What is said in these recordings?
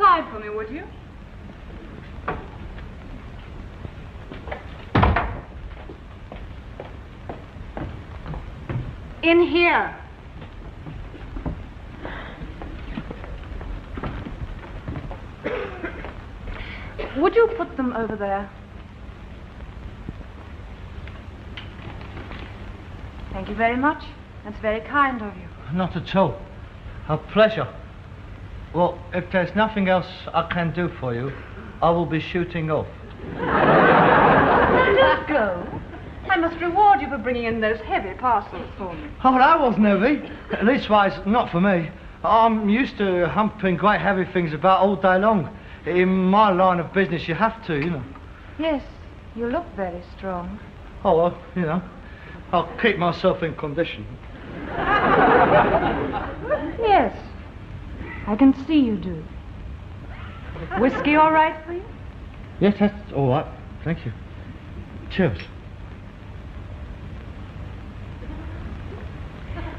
inside for me, would you? In here. Would you put them over there? Thank you very much. That's very kind of you. Not at all. A pleasure. Well, if there's nothing else I can do for you, I will be shooting off. Let us go. I must reward you for bringing in those heavy parcels for me. Oh, that wasn't heavy. Leastwise, not for me. I'm used to humping great heavy things about all day long. In my line of business, you have to, you know. Yes, you look very strong. Oh, well, you know, I'll keep myself in condition. Yes, I can see you do. Whiskey all right for you? Yes, that's all right. Thank you. Cheers.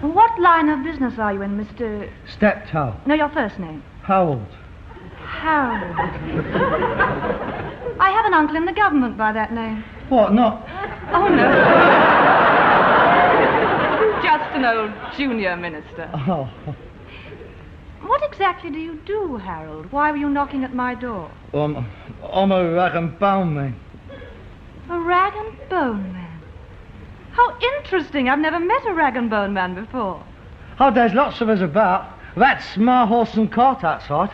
What line of business are you in, Mr... Steptoe. No, your first name. Harold. Harold. I have an uncle in the government by that name. What, not? Oh, no. Just an old junior minister. Oh. What exactly do you do, Harold? Why were you knocking at my door? I'm a rag and bone man. A rag and bone man? How interesting. I've never met a rag and bone man before. Oh, there's lots of us about. That's my horse and cart outside.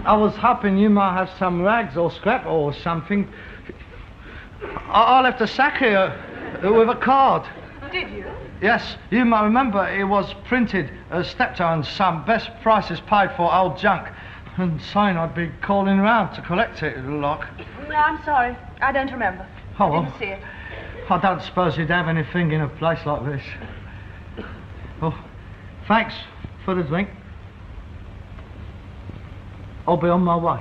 I was hoping you might have some rags or scrap or something. I left a sack here with a card. Did you? Yes, you might remember it was printed as Steptoe and Son, best prices paid for old junk. And saying I'd be calling round to collect it, like. No, I'm sorry. I don't remember. Oh, I well. didn't see it. I don't suppose you'd have anything in a place like this. Well, thanks for the drink. I'll be on my way.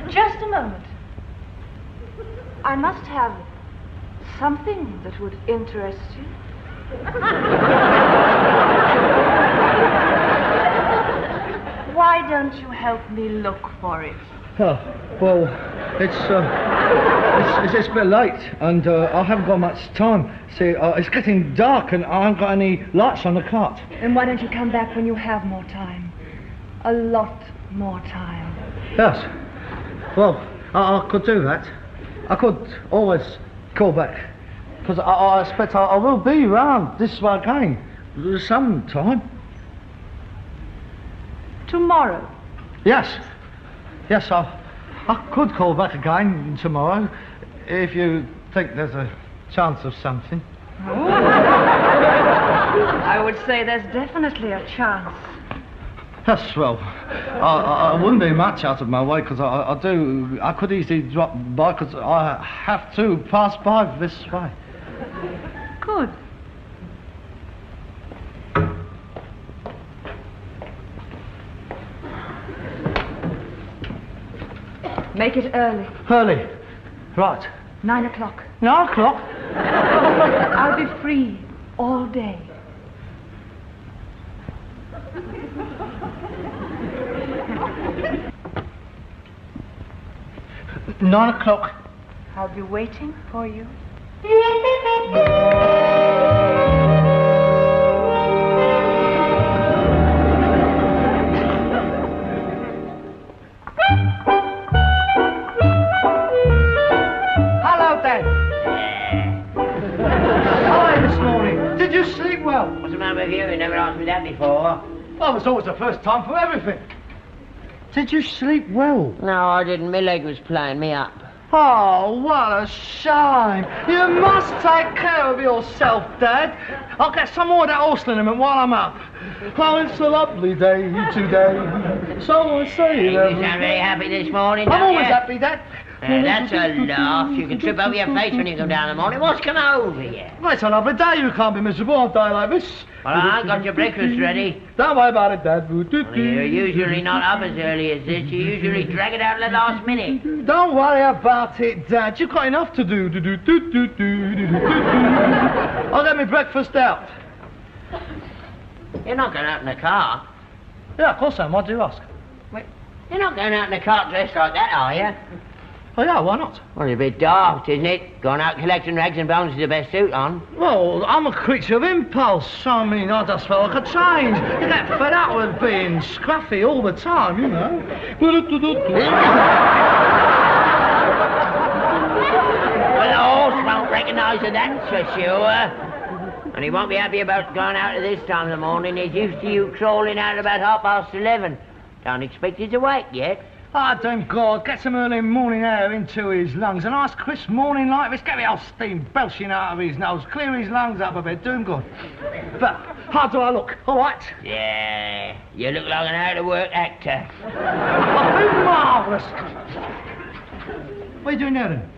Just a moment. I must have something that would interest you. Why don't you help me look for it? Oh, well, it's a bit late, and I haven't got much time. See, it's getting dark, and I haven't got any lights on the cart. Then why don't you come back when you have more time? A lot more time. Yes. Well, I could do that. I could always call back, because I expect I will be round this way again sometime. Tomorrow? Yes. Yes, I could call back again tomorrow, if you think there's a chance of something. I would say there's definitely a chance. Yes, well, I wouldn't be much out of my way, because I could easily drop by, because I have to pass by this way. Good. Make it early. Early? Right. 9 o'clock. 9 o'clock? I'll be free all day. Nine o'clock. I'll be waiting for you. Hello, Dad. How are you this morning? Did you sleep well? What's the matter with you? You never asked me that before. Well, it's always the first time for everything. Did you sleep well? No, I didn't. My leg was playing me up. Oh, what a shame. You must take care of yourself, Dad. I'll get some more of that horse liniment while I'm up. Oh, it's a lovely day today. So I say. You sound very happy this morning, I'm don't always you? happy, Dad. That's a laugh. You can trip over your face when you come down in the morning. What's come over you? Well, it's a lovely day. You can't be miserable on a day like this. Well, I got your breakfast ready. Don't worry about it, Dad. Well, you're usually not up as early as this. You usually drag it out at the last minute. Don't worry about it, Dad. You've got enough to do. I'll get my breakfast out. You're not going out in the car. Yeah, of course I am. Why do you ask? Wait, you're not going out in the car dressed like that, are you? Oh, yeah, why not? Well, it's a bit daft, isn't it? Going out collecting rags and bones with the best suit on. Well, I'm a creature of impulse. I mean, I just felt like a change. You get fed up with being scruffy all the time, you know. Well, the horse won't recognise her, that's for sure. And he won't be happy about going out at this time of the morning. He's used to you crawling out about 11:30. Don't expect you to wake yet. Ah, thank God, get some early morning air into his lungs. A nice crisp morning like this, get the old steam belching out of his nose, clear his lungs up a bit, do him good. But how do I look? All right? Yeah, you look like an out-of-work actor. Oh, marvellous. What are you doing there then?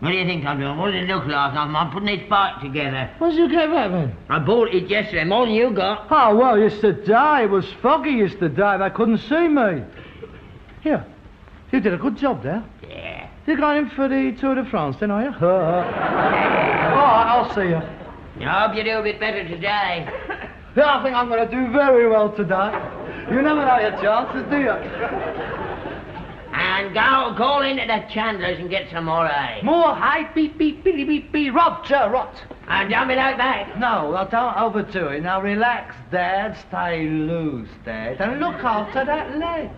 What do you think I'm doing? What does it look like? I'm putting this bike together. Where did you get that then? I bought it yesterday, more than you got. Oh, well, yesterday, it was foggy yesterday, they couldn't see me. Here, you did a good job there. Yeah. You're going in for the Tour de France then, are you? All right, I'll see you. I hope you do a bit better today. Yeah, I think I'm going to do very well today. You never know your chances, do you? And go call in to the Chandlers and get some more hay. More hay, beep, beep, beep, beep, beep, Roger, rot. And don't be like that. No, well, don't overdo it. Now relax, Dad, stay loose, Dad, and look after that leg.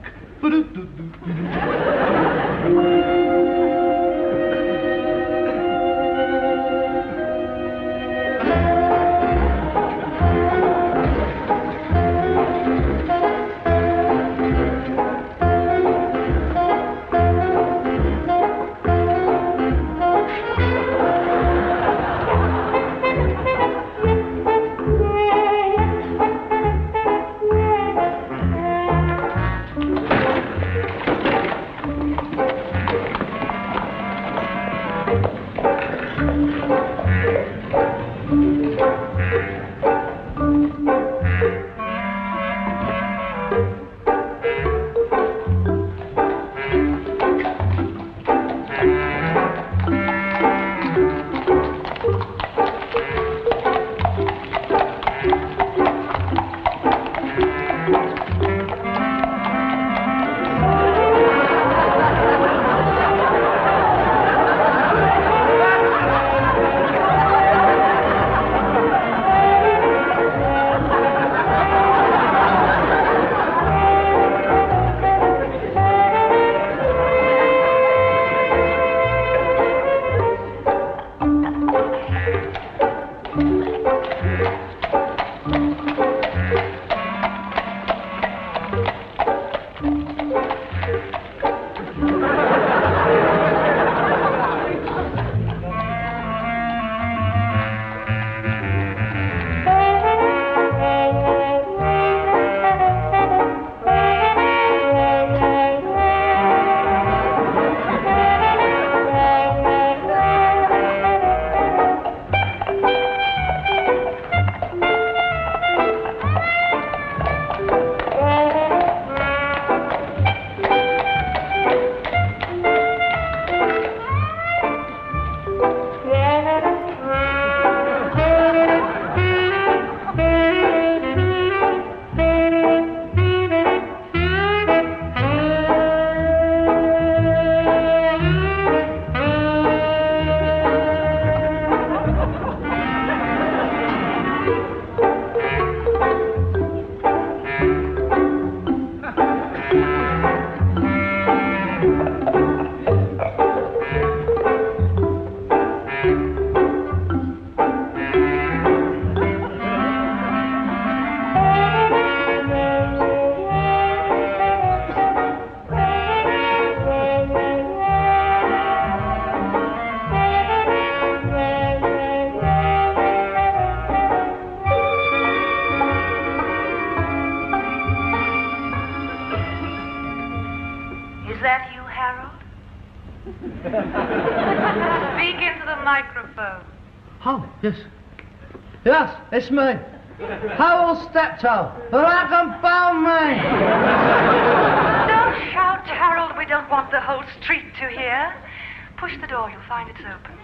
Speak into the microphone. Oh, yes. Yes, it's me. Hello, Steptoe. Rag and bone man. Don't shout, Harold. We don't want the whole street to hear. Push the door. You'll find it's open.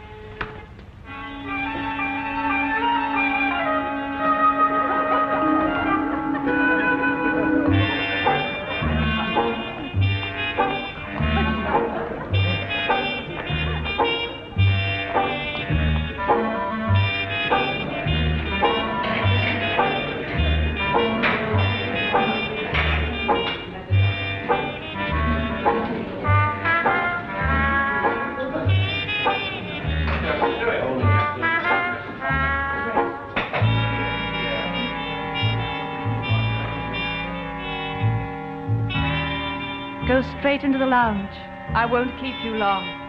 Go straight into the lounge. I won't keep you long.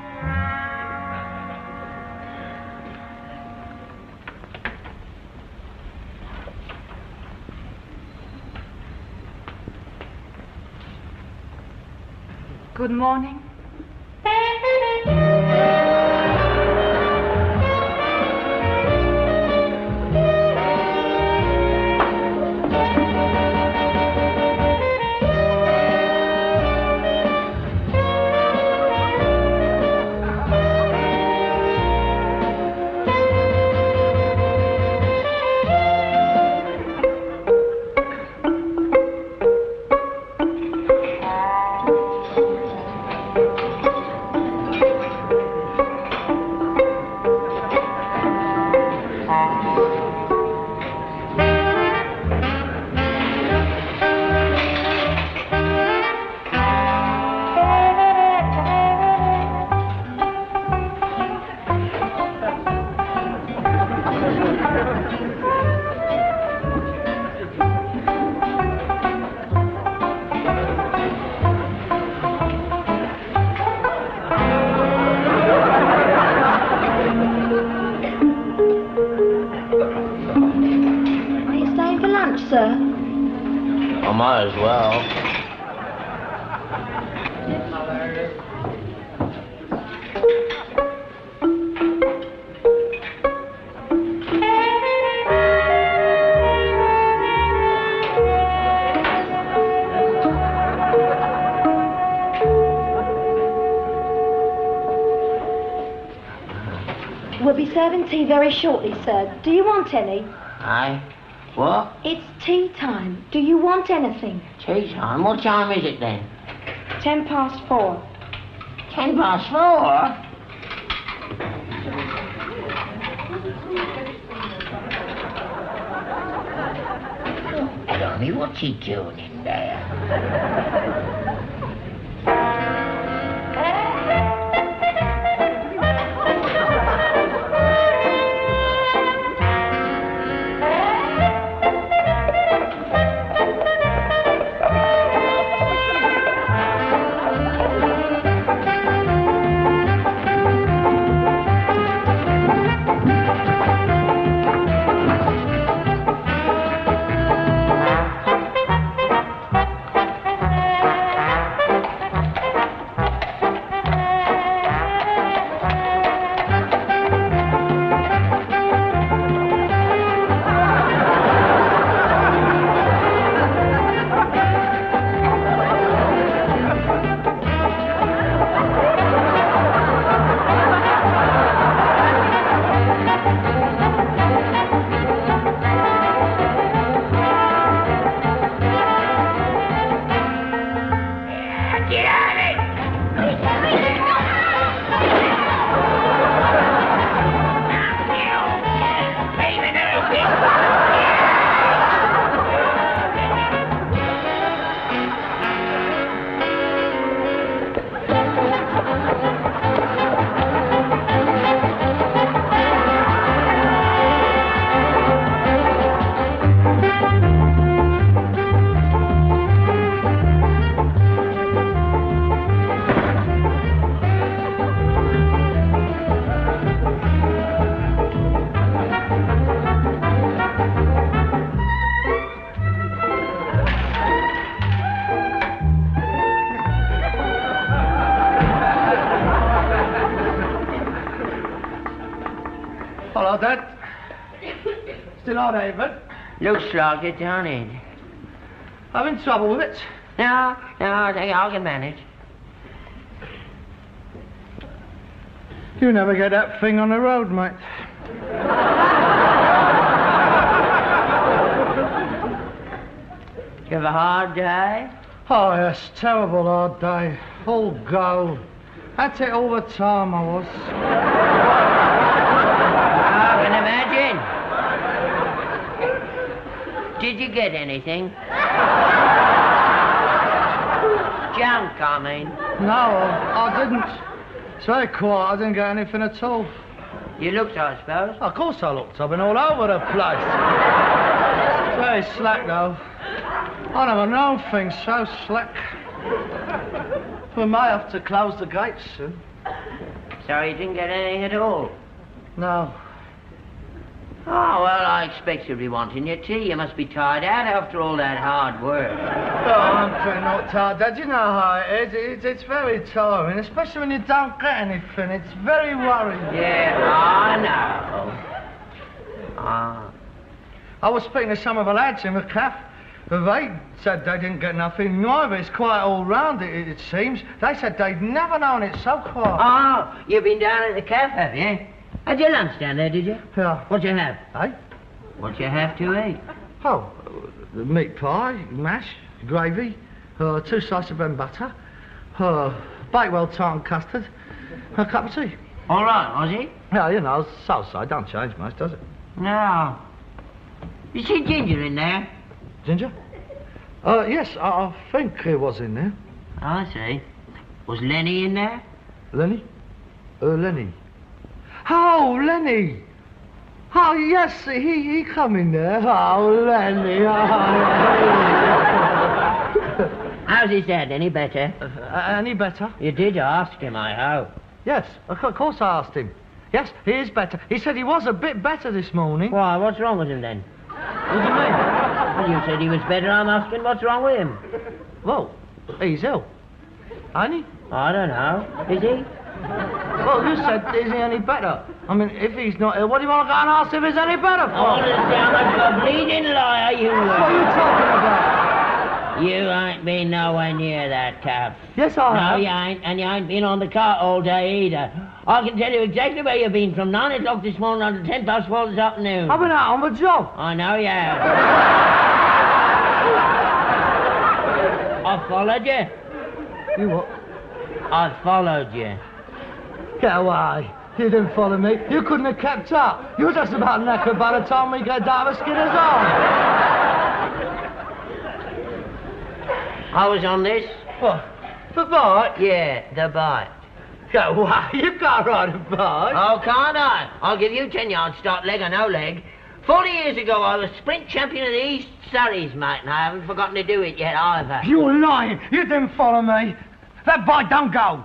Good morning. Sir? I might as well. We'll be serving tea very shortly, sir. Do you want any? Aye? What? It's tea time. Do you want anything? Tea time? What time is it then? 4:10. 4:10? Johnny, what's he doing in there? Hello, Dad. Still on, David? Looks like it, don't it? Having trouble with it? No, I think I can manage. You never get that thing on the road, mate. You have a hard day? Oh, yes, terrible hard day. All go. That's it all the time, I was. I can imagine. Did you get anything? Junk, I mean. No, I didn't. It's very quiet. I didn't get anything at all. You looked, I suppose. Of course I looked. I've been all over the place. It's very slack, though. I never known things so slack. We may have to close the gates soon. So you didn't get anything at all? No. Oh, well, I expect you'll be wanting your tea. You must be tired out after all that hard work. Oh, I'm pretty not tired, Dad. You know how it is. It's very tiring, especially when you don't get anything. It's very worrying. Yeah, I know. Ah. I was speaking to some of the lads in the cafe. They said they didn't get nothing neither. It's quite all round, it seems. They said they'd never known it so quiet. Oh, you've been down at the cafe, have you? Had your lunch down there, did you? Yeah. What'd you have? Eh? What'd you have to eat? Oh, meat pie, mash, gravy, 2 slices of bread and butter, Bakewell tartan custard, a cup of tea. All right, was it? Yeah, you know, Southside don't change much, does it? No. You see Ginger in there? Ginger? Yes, I think he was in there. I see. Was Lenny in there? Lenny? Lenny. Oh, Lenny! Oh, yes, he come in there. Oh, Lenny. How's his dad? Any better? Any better? You did ask him, I hope. Yes, of course I asked him. Yes, he is better. He said he was a bit better this morning. Why, what's wrong with him then? What do you mean? Well, you said he was better. I'm asking what's wrong with him. Well, he's ill. Ain't he? I don't know. Is he? Well, you said, is he any better? I mean, if he's not ill, what do you want to go and ask if he's any better for? Honestly, how much of a bleeding liar you What are you talking about? You ain't been nowhere near that cab. Yes, I have. No, you ain't, and you ain't been on the cart all day either. I can tell you exactly where you've been from 9 o'clock this morning on to 4:10 this afternoon. I've been out on the job. I know you have. I followed you. You what? I followed you. Get away. You didn't follow me. You couldn't have kept up. You were just about knackered by the time we got down the Skinner's Arm. I was on this. What? The bike? Yeah, the bike. Go away. You can't ride a bike. Oh, can't I? I'll give you 10 yards start, leg or no leg. 40 years ago, I was sprint champion of the East Surreys, mate, and I haven't forgotten to do it yet either. You're lying. You didn't follow me. That bike don't go.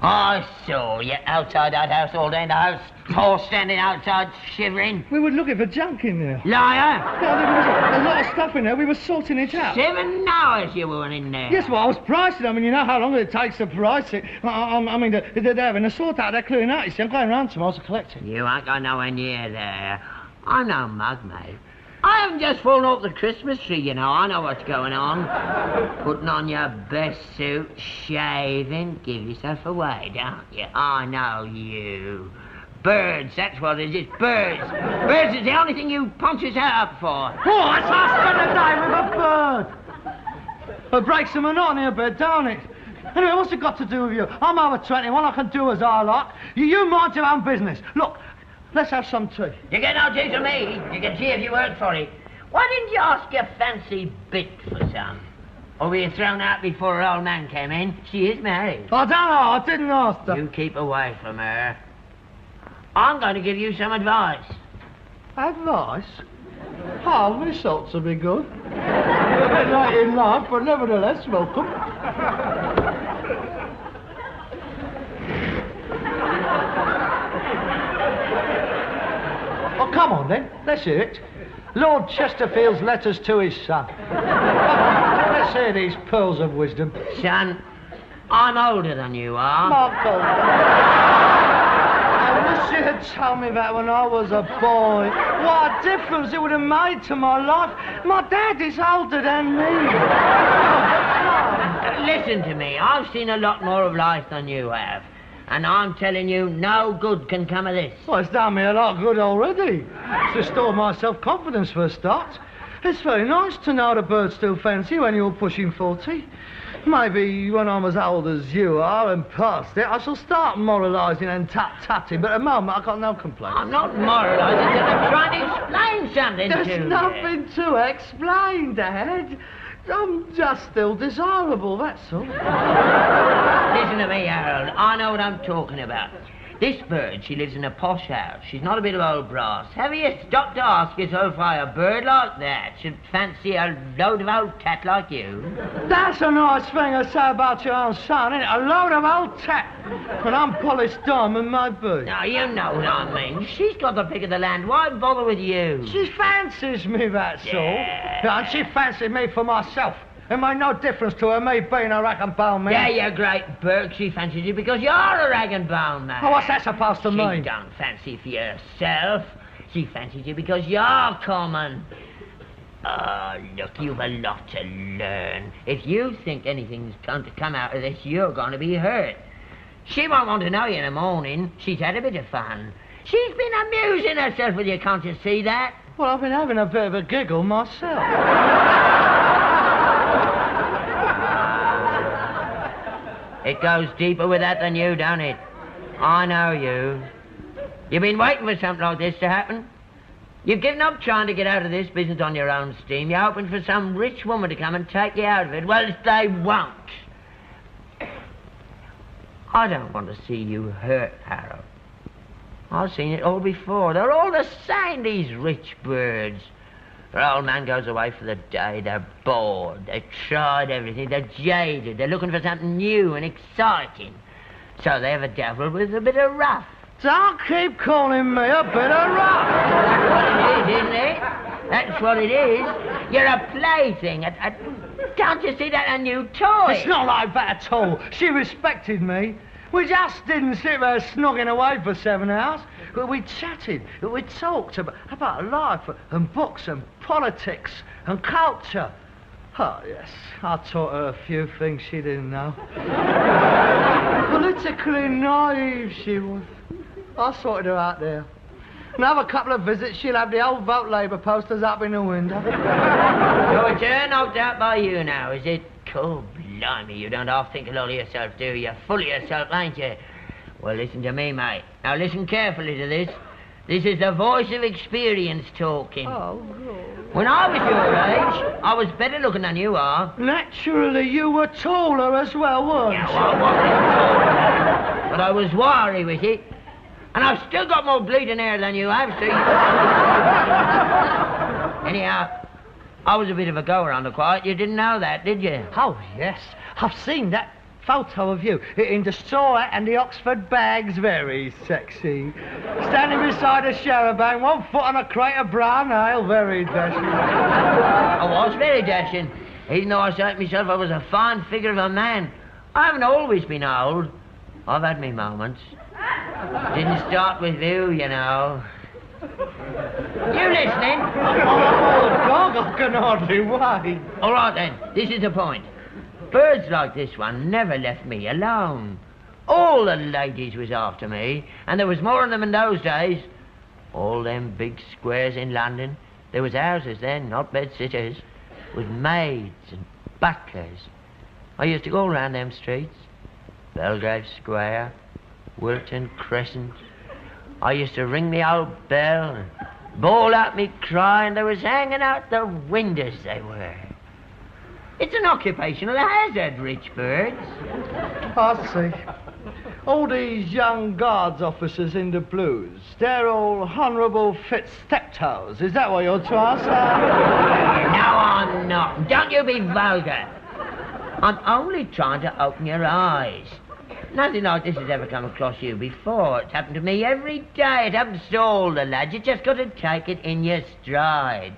I saw you outside that house all day in the house, all standing outside shivering. We were looking for junk in there. Liar! Yeah, there was a lot of stuff in there. We were sorting it out. 7 hours you were in there. Yes, well, I was pricing. I mean, you know how long it takes to price it. I mean, they're having a sort out. They're clearing out. You see, I'm going round tomorrow to collect it. You ain't got nowhere near there. I'm no mug, mate. I haven't just fallen off the Christmas tree, you know. I know what's going on. Putting on your best suit, shaving, give yourself away, don't you? I know you. Birds, that's what it is. It's birds. Birds is the only thing you punch us out for. Oh, I spend a day with a bird. It breaks the monotony a bit, don't it? Anyway, what's it got to do with you? I'm over 21. I can do as I like. You mind your own business. Look. Let's have some tea. You get no tea from me. You get tea if you work for it. Why didn't you ask your fancy bit for some? Or were you thrown out before her old man came in? She is married. I don't know. I didn't ask her. You keep away from her. I'm going to give you some advice. Advice? Oh, results will be good. A bit late in life, but nevertheless welcome. Oh, come on, then. Let's hear it. Lord Chesterfield's letters to his son. Let's hear these pearls of wisdom. Son, I'm older than you are. Marco. I wish you had told me that when I was a boy. What a difference it would have made to my life. My dad is older than me. Listen to me. I've seen a lot more of life than you have. And I'm telling you, no good can come of this. Well, it's done me a lot of good already. It's restored my self-confidence for a start. It's very nice to know the birds still fancy when you're pushing 40. Maybe when I'm as old as you are and past it, I shall start moralising and tut-tutting, but at the moment I've got no complaints. I'm not moralising, I'm trying to explain something to you. There's nothing to explain, Dad. I'm just still desirable, that's all. Listen to me, Harold. I know what I'm talking about. This bird, she lives in a posh house. She's not a bit of old brass. Have you stopped to ask yourself why a bird like that should fancy a load of old tat like you? That's a nice thing to say about your own son, isn't it? A load of old tat. An unpolished diamond, maybe. Now, you know what I mean. She's got the pick of the land. Why bother with you? She fancies me, that's all. Yeah, and she fancied me for myself. It made no difference to her, me being a rag and bone man. Yeah, you great Burke. She fancies you because you're a rag and bone man. Oh, what's that supposed to mean? She don't fancy for yourself. She fancies you because you're common. Oh, look, you've a lot to learn. If you think anything's going to come out of this, you're going to be hurt. She won't want to know you in the morning. She's had a bit of fun. She's been amusing herself with you, can't you see that? Well, I've been having a bit of a giggle myself. It goes deeper with that than you, don't it? I know you. You've been waiting for something like this to happen. You've given up trying to get out of this business on your own steam. You're hoping for some rich woman to come and take you out of it. Well, they won't. I don't want to see you hurt, Harold. I've seen it all before. They're all the same, these rich birds. Their old man goes away for the day. They're bored. They've tried everything. They're jaded. They're looking for something new and exciting. So they have a dabble with a bit of rough. Don't keep calling me a bit of rough. That's what it is, isn't it? That's what it is. You're a plaything. Don't you see that? A new toy. It's not like that at all. She respected me. We just didn't sit there snogging away for 7 hours. We chatted, we talked about life and books and politics and culture. Oh, yes, I taught her a few things she didn't know. Politically naive she was. I sorted her out there. Another couple of visits, she'll have the old Vote Labour posters up in the window. Your turn knocked out by you now, is it? Oh, blimey, you don't half think a lot of yourself, do you? You're full of yourself, ain't you? Well, listen to me, mate. Now, listen carefully to this. This is the voice of experience talking. Oh, God. When I was your age, I was better looking than you are. Naturally, you were taller as well, weren't you? Yeah, well, I wasn't taller, but I was wiry with it. And I've still got more bleeding hair than you have, see? Anyhow, I was a bit of a goer on the quiet. You didn't know that, did you? Oh, yes. I've seen that photo of you in the straw hat and the Oxford bags. Very sexy. Standing beside a charabanc, 1 foot on a crate of brown ale. Very dashing. I was very dashing. Even though I say to myself I was a fine figure of a man. I haven't always been old. I've had me moments. Didn't start with you, you know. You listening? Oh, dog, I can hardly wait. All right, then. This is the point. Birds like this one never left me alone. All the ladies was after me, and there was more of them in those days. All them big squares in London, there was houses then, not bed-sitters, with maids and butlers. I used to go around them streets. Belgrave Square, Wilton Crescent. I used to ring the old bell and bawl out me crying. They was hanging out the windows, they were. It's an occupational hazard, rich birds. I see. All these young guards officers in the blues, they're all Honourable Steptoes. Is that what you're trying to say? No, I'm not. Don't you be vulgar. I'm only trying to open your eyes. Nothing like this has ever come across you before. It's happened to me every day. It happens to all the lads. You just got to take it in your stride.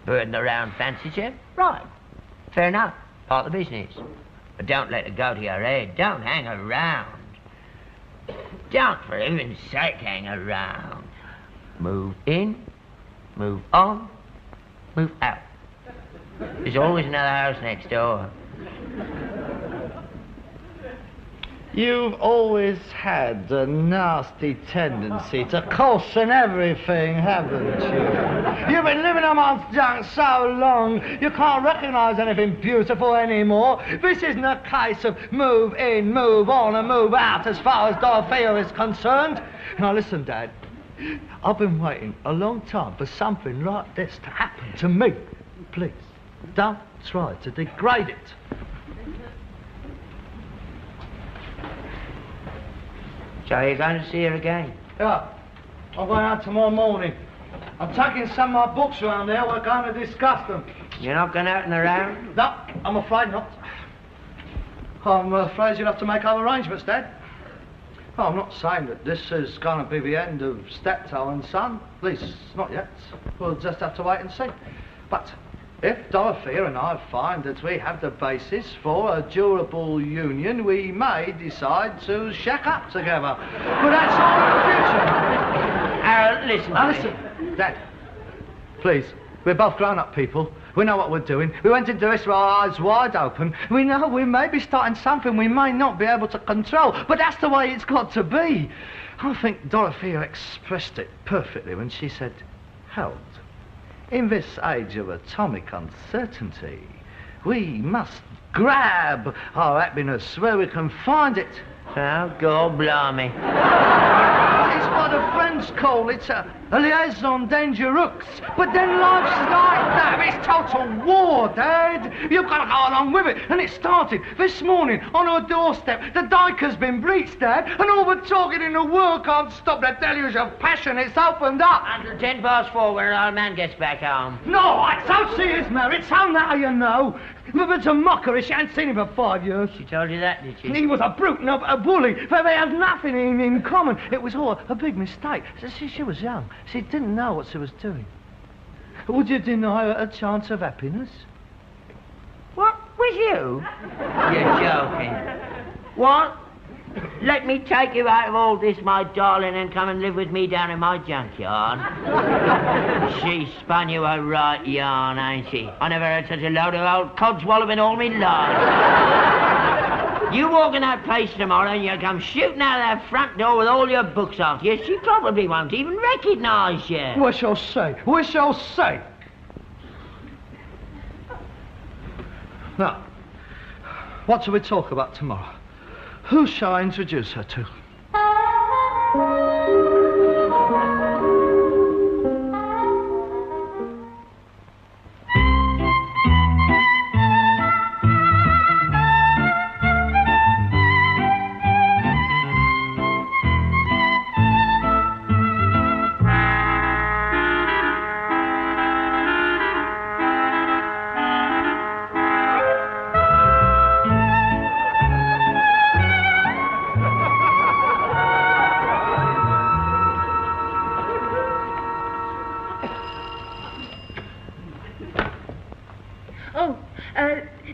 Birding around fancies you? Right. Fair enough. Part of the business. But don't let it go to your head. Don't hang around. Don't, for heaven's sake, hang around. Move in, move on, move out. There's always another house next door. You've always had a nasty tendency to caution everything, haven't you? You've been living amongst junk so long, you can't recognise anything beautiful anymore. This isn't a case of move in, move on and move out as far as Dorothea is concerned. Now listen, Dad, I've been waiting a long time for something like this to happen to me. Please, don't try to degrade it. So you're going to see her again? Yeah. I'm going out tomorrow morning. I'm taking some of my books around there. We're going to discuss them. You're not going out in the round? No, I'm afraid not. I'm afraid you'll have to make other arrangements, Dad. Oh, I'm not saying that this is going to be the end of Steptoe and Son. At least, not yet. We'll just have to wait and see. But if Dorothea and I find that we have the basis for a durable union, we may decide to shack up together. But that's all in the future. Listen. Listen, Dad. Please, we're both grown-up people. We know what we're doing. We went into this with our eyes wide open. We know we may be starting something we may not be able to control, but that's the way it's got to be. I think Dorothea expressed it perfectly when she said, Harold, in this age of atomic uncertainty, we must grab our happiness where we can find it. Oh, God blimey. It's what the French call it a liaison dangereuse. But then life's like that. It's total war, Dad. You've got to go along with it. And it started this morning on our doorstep. The dike has been breached, Dad. And all the talking in the world can't stop the deluge of passion it's opened up. Until 4:10 when our old man gets back home. No, I don't see his marriage. So now you know. But it's a mockery. She hadn't seen him for 5 years. She told you that, did she? He was a brute and a bully, but they have nothing in common. It was all a big mistake. She was young. She didn't know what she was doing. Would you deny her a chance of happiness? What? With you? You're joking. What? Let me take you out of all this, my darling, and come and live with me down in my junkyard. She spun you a right yarn, ain't she? I never heard such a load of old codswallop in all me life. You walk in that place tomorrow and you'll come shooting out of that front door with all your books after you. She probably won't even recognise you. We shall see. We shall see. Now, what shall we talk about tomorrow? Who shall I introduce her to?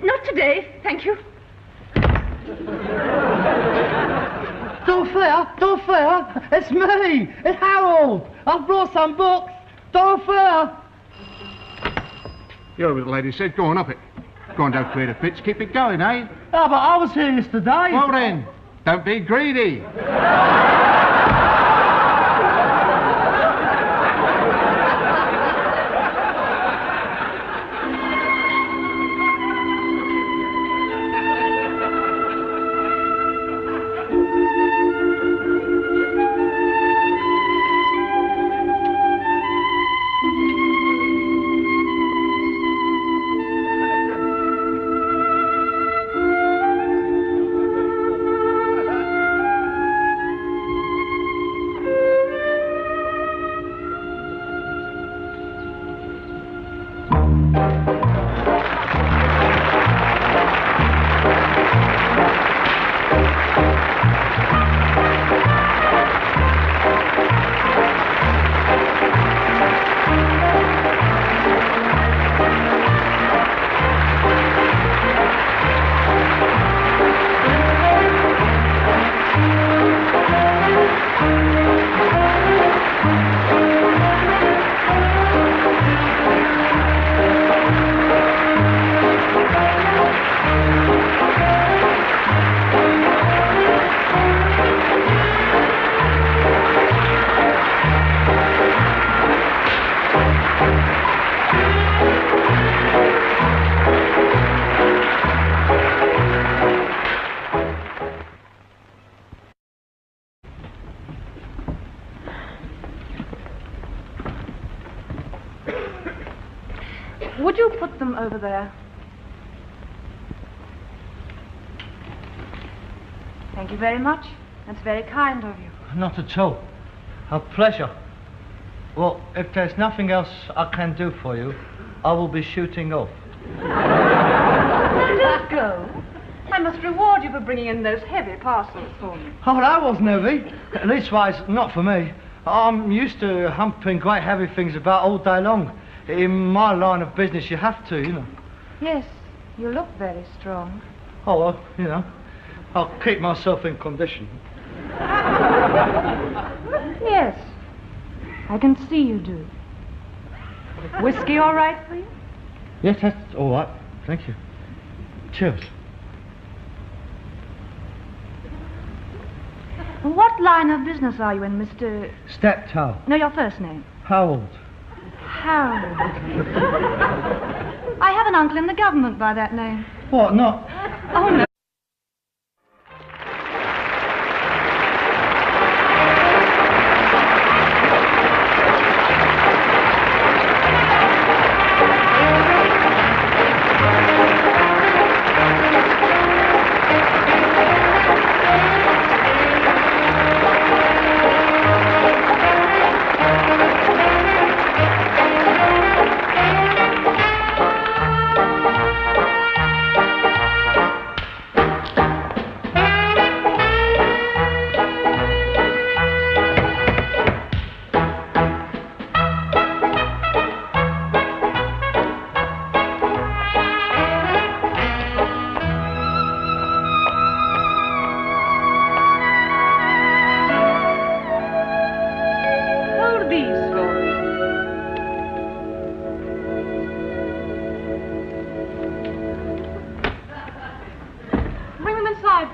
Not today, thank you. Dorothea, it's me, it's Harold. I've brought some books. Dorothea. You're a little lady said, go on up it. Go on, don't create a fits, keep it going, eh? Oh, but I was here yesterday. Well then, don't be greedy. Would you put them over there? Thank you very much. That's very kind of you. Not at all. A pleasure. Well, if there's nothing else I can do for you, I will be shooting off. Let go. I must reward you for bringing in those heavy parcels for me. Oh, that wasn't heavy. Leastwise, not for me. I'm used to humping great heavy things about all day long. In my line of business, you have to, you know. Yes, you look very strong. Oh, well, you know, I'll keep myself in condition. Yes, I can see you do. Whiskey all right for you? Yes, that's all right. Thank you. Cheers. What line of business are you in, Mr... Steptoe. No, your first name. Harold. Harold. I have an uncle in the government by that name. What, not? Oh, no.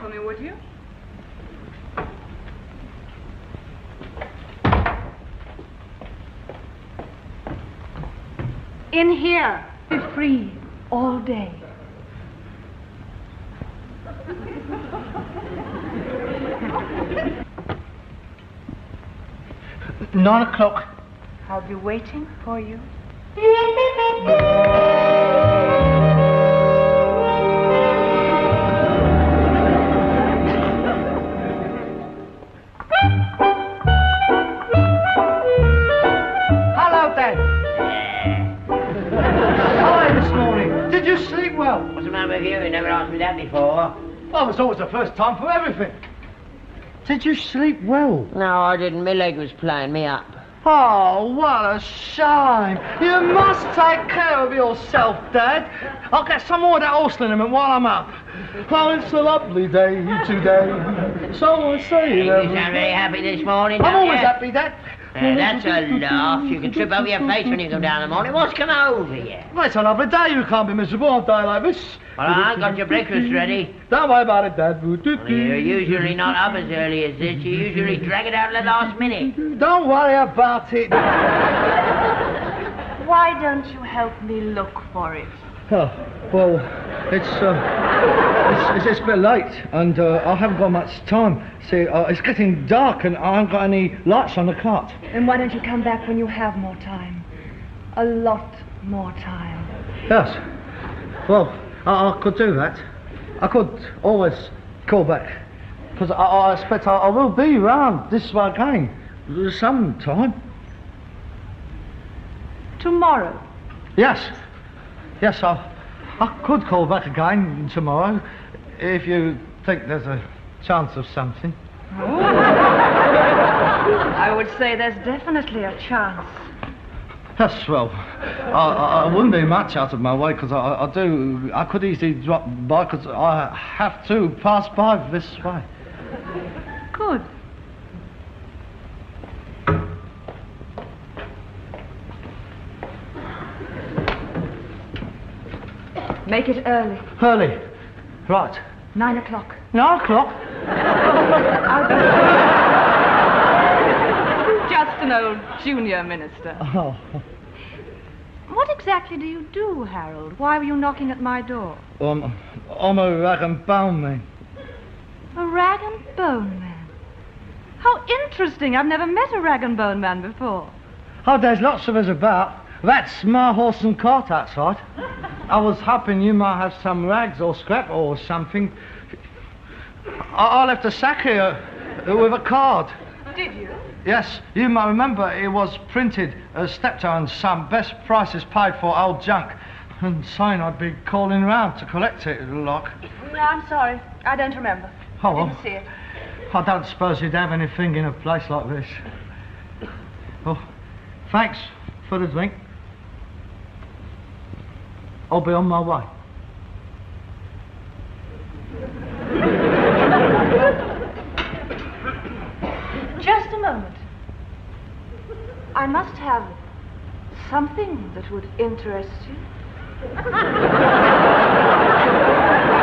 For me, would you? In here, be free all day. £9. I'll be waiting for you. Did you sleep well? What's the matter with you? You never asked me that before. Well, it's always the first time for everything. Did you sleep well? No, I didn't. My leg was playing me up. Oh, what a shame. You must take care of yourself, Dad. I'll get some more of that horse liniment while I'm up. Oh, it's a lovely day today. So I say. You sound very happy this morning, I'm don't always you? happy, Dad. That's a laugh. You can trip over your face when you come down in the morning. What's come over you? Well, it's a lovely day. You can't be miserable on a day like this. Well, I ain't got your breakfast ready. Don't worry about it, Dad. You're usually not up as early as this. You usually drag it out at the last minute. Don't worry about it. Why don't you help me look for it? Oh, well, it's a bit late, and I haven't got much time. See, it's getting dark, and I haven't got any lights on the cart. Then why don't you come back when you have more time? A lot more time. Yes. Well, I could do that. I could always call back, because I expect I will be round this way again sometime. Tomorrow? Yes. Yes, I could call back again tomorrow, if you think there's a chance of something. Oh. I would say there's definitely a chance. Yes, well, I wouldn't be much out of my way, because I could easily drop by, because I have to pass by this way. Good. Make it early. Early? Right. 9 o'clock. 9 o'clock? Just an old junior minister. Oh. What exactly do you do, Harold? Why were you knocking at my door? I'm a rag and bone man. A rag and bone man? How interesting. I've never met a rag and bone man before. Oh, there's lots of us about. That's my horse and cart outside. I was hoping you might have some rags or scrap or something. I left a sack here With a card. Did you? Yes, you might remember it was printed as Steptoe and Son, best prices paid for old junk. And saying I'd be calling round to collect it, like. No, I'm sorry. I don't remember. Oh, I well. didn't see it. I don't suppose you'd have anything in a place like this. Well, thanks for the drink. I'll be on my way. Just a moment. I must have something that would interest you.